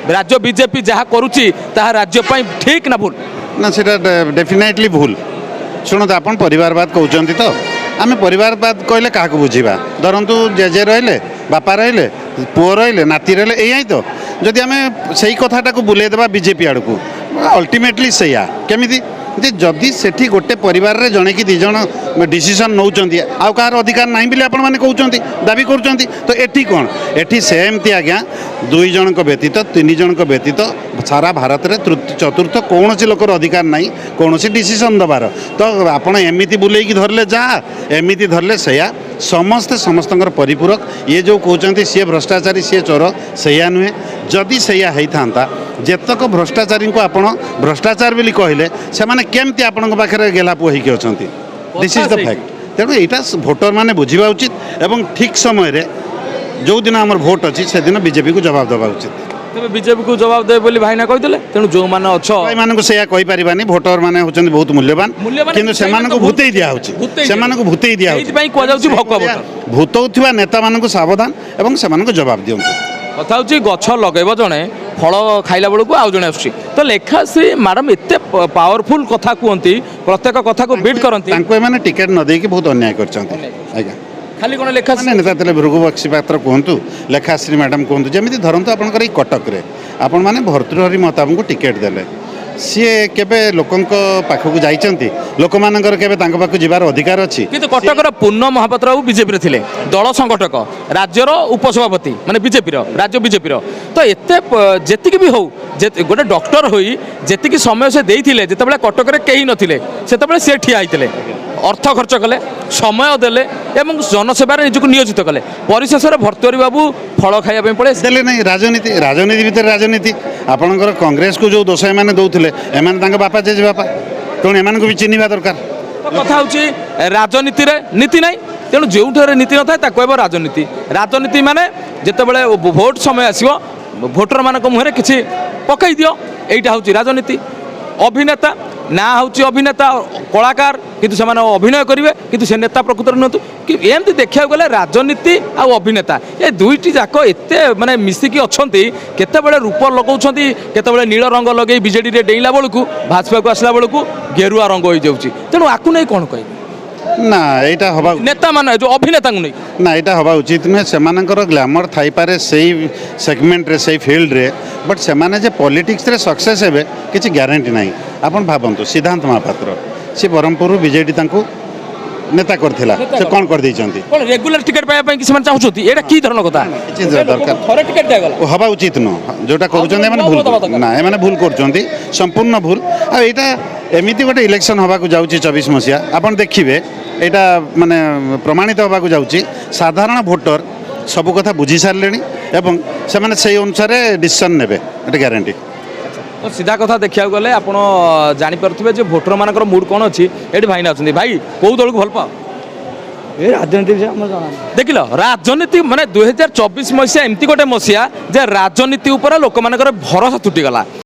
राज्य बीजेपी जहाँ करुच्ची ताहा राज्य ठीक ना भूल ना सेटा डेफिनेटली भूल शुणु आप परिवारवाद कहते तो आम परिवारवाद कहले क्या बुझा धरतु जेजे रहिले बापा रहिले पुओ रहिले नाती रहिले यही तो जदि आम से कथाटा को बुलेदेवा बीजेपी आड़ को अल्टीमेटली सैया केमी जे जदि सेठी गोटे परिवार रे जणे कि 2 जण डिसीजन नौचंती आउ कार अधिकार नहीं बिले आपण माने कहउचंती दाबी करूचंती तो एठी कोन एठी सेमती आज्ञा 2 जणक व्यतीत 3 जणक व्यतीत सारा भारत रे चतुर्थ कौनसी लोकर अधिकार नहीं कौनसी डिसीजन दबार तो आपण एमिति बुलेई की धरले जा एमिति धरले सया समस्ते समस्तंकर परिपूरक ये जो कहते सी भ्रष्टाचारी सी चोर सैया नुहे जदि सैया होता जेतक भ्रष्टाचारी को आपण भ्रष्टाचार बोली कहले से माने केमती आपण पाखे गेला पुआ होइके अछंती दिस इज द फैक्ट तेणु यहाँ भोटर मैंने बुझा उचित एवं ठीक समय जो दिन आम भोट अच्छी से दिन बीजेपी को जवाब देवा उचित तेज बीजेपी को जवाब देवे बोली भाईना कहते तेणु जो मैंने अच्छे से कहींपारानी भोटर मैंने होती बहुत मूल्यवान कि भूतई दिया भूतौवा नेता मान सावधान और से जवाब दिंतु कथा हूँ गछ लगेब जड़े फल खाइला बेलू आउ जड़े आस तो लेखाश्री मैडम एत पावरफुल कथा कहती प्रत्येक कथा को बिट करती टिकेट न देकी बहुत अन्याय कर खाली कौन लेखा नेता थे भृगु बक्सी पात्र कहतु लेखाश्री मैडम कहतु जमी धरतु आपंकर कटक आपण मैंने भर्तृहरि महताब को टिकेट देले सी केबे लोकंक पाखक जाइछंती लोक मानकर केबे तांक पाखक जिबार अधिकार अछि किंतु कटकर पूर्ण महापात्र बाबू बीजेपी रे थिले दल संगठक राज्यर उपसभापति माने बीजेपी रो राज्य बीजेपी रो तो एते जेतिक भी हो गोटे डॉक्टर होई जेतिक समय से देइथिले जेतेबेले कटक रे केही नथिले सेतेबेले से ठिया आइथिले अर्थ खर्च कले समय देले एवं जनसेवार निजक नियोजित कले परिशेष भर्तृहरि बाबू फल खाइबा पड़े देले नहीं राजनीति राजनीति भितर राजनीति आपणकर कांग्रेस को जो दोष एमाने दउथिले एमाने तांका बापा जेजे बापा तेणु एमान को भी चिन्हिबा दरकार कथा हूँ राजनीति रे नीति नहीं तेणु जो नीति न था कहब राजनीति राजनीति माने जितेबाला भोट समय आसो भोटर मान मुहर किसी पकई दियो यहीटा हूँ राजनीति अभिनेता ना हूँ अभिनेता कलाकार किंतु से अभिनय करेंगे किंतु से नेता प्रकृत नुहतु कि एमती देखा गले राजनीति आ अभिनेता ये दुईटी जाक एत माने मिसिकी अच्छा केतबेले रूप लगाउछंती केतबेले नील रंग लगे बीजेडी रे डेइला बेलू भाजपा को आसला बेलू गेरुआ रंग हो जाऊँगी तेणु आकु नहीं कौन कह ना यहाँ हवा नेता मान जो अभिनेता नहीं ना यहाँ हवा उचित नुहे से ग्लैमर थाई पारे से सेगमेंट रे से फील्ड रे बट से माने जे पॉलिटिक्स रे सक्सेस हेबे किछि ग्यारंटी नहीं आपण भावंतु सिद्धांत महापात्र सी ब्रह्मपुर बीजेडी तांको नेता करथिला से कोन कर दैचंती कोन रेगुलर टिकट पाया पई किसमान चाहुछोती एटा की धरण कथा दरकार थरे टिकट दिया गला हवा उचित न जोटा कहउचंती माने भूल ना माने भूल करचंती संपूर्ण भूल आ एटा एमिति गोटे इलेक्शन हवा को जाउची 24 मसिया आपण देखिबे एटा माने प्रमाणित हवा को जाउची साधारण भोटर सब कथा बुझी सारलेनी एवं से माने सेही अनुसार डिसीजन नेबे एटा ग्यारंटी तो सीधा कथा देखा गले आप जापे जो भोटर मान मुड कौन अच्छी ये भाईना अच्छा भाई कौ दल को भल पाओ ए राजनीति देख लो राजनीति माने 2024 मसीहा एमती गोटे मसीहा जे राजनीति उपर लोक मान भरोसा तुटीगला।